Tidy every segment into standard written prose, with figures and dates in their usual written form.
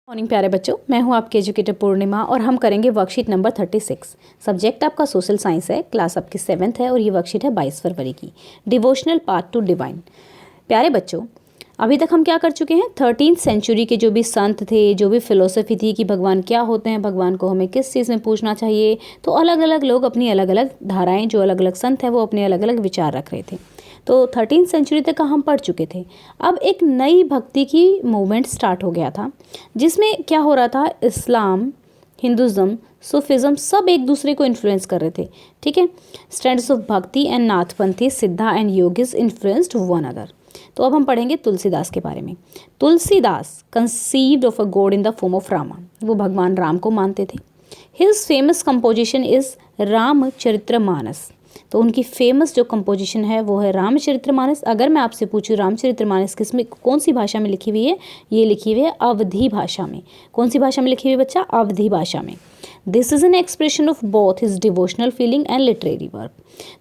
Morning प्यारे बच्चों, मैं हूं आपकी एजुकेटर पूर्णिमा और हम करेंगे वर्कशीट नंबर 36। सब्जेक्ट आपका सोशल साइंस है, क्लास आपकी 7th है और ये वर्कशीट है 22 फरवरी की। Devotional path to divine. प्यारे बच्चों, अभी तक हम क्या कर चुके हैं? 13th सेंचुरी के जो भी संत थे, जो भी फिलोसफी थी कि भगवान क्या होते हैं, भगवान को हमें किस चीज़ में पूछना चाहिए, तो अलग अलग लोग अपनी अलग अलग धाराएँ, जो अलग अलग संत हैं वो अपने अलग अलग विचार रख रहे थे। तो 13th सेंचुरी तक का हम पढ़ चुके थे। अब एक नई भक्ति की मूवमेंट स्टार्ट हो गया था, जिसमें क्या हो रहा था, इस्लाम, हिंदुज़म, सूफिज़म सब एक दूसरे को इन्फ्लुएंस कर रहे थे। ठीक है, स्टैंडर्ड्स ऑफ भक्ति एंड नाथपंथी, सिद्धा एंड योगिस इन्फ्लुएंस्ड वन अदर। तो अब हम पढ़ेंगे तुलसीदास के बारे में। Tulsidas conceived of a God in the form of Rama, वो भगवान राम को मानते थे। His famous composition is Ramcharitmanas, तो उनकी फेमस जो कंपोजिशन है वो है रामचरितमानस। अगर मैं आपसे पूछूं रामचरितमानस किस में, कौन सी भाषा में लिखी हुई है? ये लिखी हुई है अवधी भाषा में। कौन सी भाषा में लिखी हुई है बच्चा? अवधी भाषा में। This is an expression of both his devotional feeling and literary work.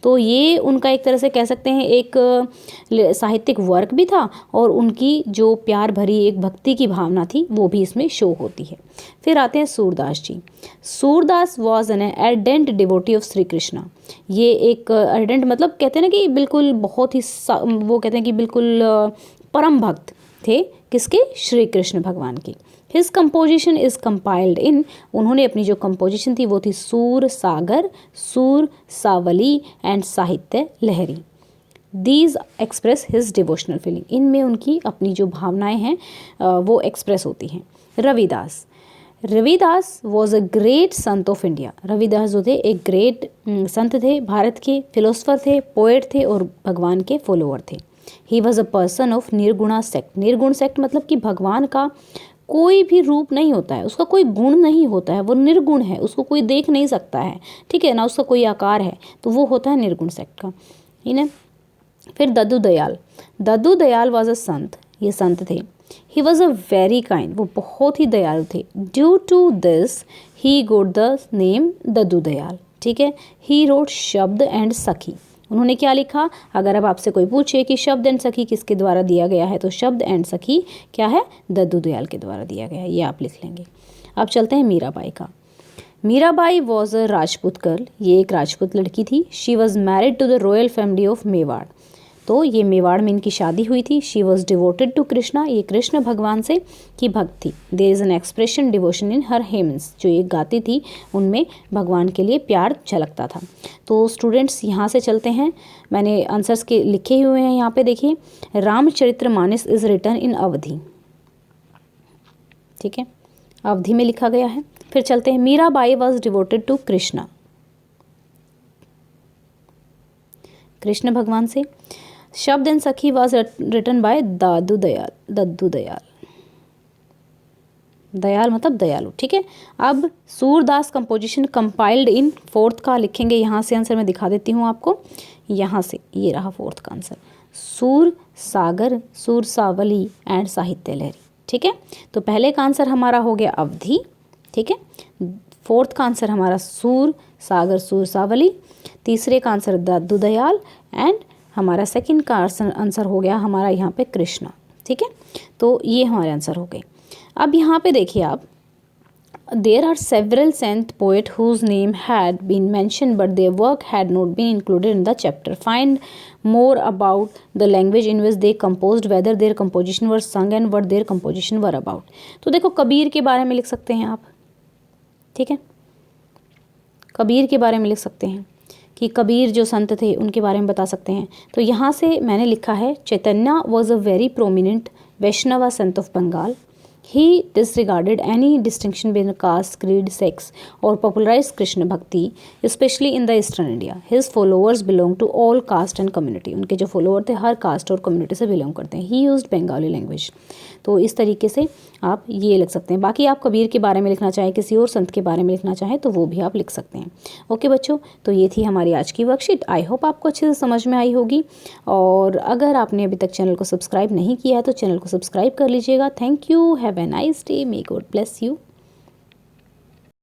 तो ये उनका एक तरह से कह सकते हैं एक साहित्यिक वर्क भी था और उनकी जो प्यार भरी एक भक्ति की भावना थी वो भी इसमें शो होती है। फिर आते हैं Surdas ji. Surdas was an ardent devotee of Shri Krishna. ये एक एर्डेंट मतलब कहते हैं ना कि बिल्कुल बहुत ही वो कहते हैं कि बिल्कुल परम भक्त थे किसके? श्री कृष्ण भगवान की। His composition is compiled in, उन्होंने अपनी जो कंपोजिशन थी वो थी सूर सागर, सूर Saravali and Sahitya Lahari. These express his devotional feeling, इनमें उनकी अपनी जो भावनाएं हैं वो एक्सप्रेस होती हैं। Ravidas. Ravidas was a great Sant of India. Ravidas जो थे एक ग्रेट संत थे, भारत के फिलोसफर थे, पोएट थे और भगवान के फॉलोअर थे। He was a person of Nirguna sect. Nirgun sect मतलब कि भगवान का कोई भी रूप नहीं होता है, उसका कोई गुण नहीं होता है, वो निर्गुण है, उसको कोई देख नहीं सकता है, ठीक है ना, उसका कोई आकार है, तो वो होता है निर्गुण सेक्ट का, ठीक है। फिर दद्दू दयाल। दद्दू दयाल वॉज अ संत, ये संत थे। He was a very kind, वो बहुत ही दयालु थे। Due to this he got the name Dadu Dayal, ठीक है। ही रोट शब्द एंड सखी। उन्होंने क्या लिखा? अगर अब आपसे कोई पूछे कि शब्द एंड सखी किसके द्वारा दिया गया है, तो शब्द एंड सखी क्या है? दद्दू दयाल के द्वारा दिया गया है, ये आप लिख लेंगे। अब चलते हैं मीराबाई का। Mirabai was a Rajput girl, ये एक राजपूत लड़की थी। She was married to the royal family of Mewar, तो ये मेवाड़ में इनकी शादी हुई थी। She was devoted to Krishna, ये कृष्ण भगवान से की भक्त थी। There is an expression devotion in her hymns, जो ये गाती थी उनमें भगवान के लिए प्यार झलकता था। तो स्टूडेंट्स यहाँ से चलते हैं, मैंने आंसर्स के लिखे हुए हैं यहाँ पे देखिए। रामचरितमानस इज रिटन इन अवधी, ठीक है, अवधी में लिखा गया है। फिर चलते हैं, Mirabai was devoted to Krishna, Krishna भगवान से। Shabad and Sakhi was written by Dadu Dayal, दद्दू दयाल, दयाल मतलब दयालु, ठीक है। अब Surdas composition compiled in, fourth का लिखेंगे यहाँ से आंसर मैं दिखा देती हूँ आपको, यहाँ से ये रहा फोर्थ का आंसर, सूर सागर, सूर सावली एंड साहित्य लहरी, ठीक है। तो पहले का आंसर हमारा हो गया अवधी, ठीक है। फोर्थ का आंसर हमारा सूर सागर, सूर सावली। तीसरे का आंसर दद्दू दयाल एंड हमारा सेकंड का आंसर हो गया हमारा यहाँ पे कृष्णा, ठीक है। तो ये हमारे आंसर हो गए। अब यहाँ पे देखिए आप, there are several saint poet whose name had been mention but their work had not been included in the chapter. Find more about the language in which they composed, whether their composition were sung and what their composition were about. तो देखो कबीर के बारे में लिख सकते हैं आप, ठीक है, कबीर के बारे में लिख सकते हैं कि कबीर जो संत थे उनके बारे में बता सकते हैं। तो यहाँ से मैंने लिखा है, Chaitanya was a very prominent Vaishnav sant of Bengal. He disregarded any distinction between caste, creed, sex, or popularized Krishna Bhakti, especially in the Eastern India. His followers belong to all caste and community. उनके जो follower थे हर caste और community से belong करते हैं। He used Bengali language. तो इस तरीके से आप ये लिख सकते हैं। बाकी आप कबीर के बारे में लिखना चाहें, किसी और संत के बारे में लिखना चाहें तो वो भी आप लिख सकते हैं। ओके बच्चों, तो ये थी हमारी आज की वर्कशीट। आई होप आपको अच्छे से समझ में आई होगी, और अगर आपने अभी तक चैनल को सब्सक्राइब नहीं किया है तो चैनल को सब्सक्राइब कर लीजिएगा। Thank you, have a nice day, may God bless you.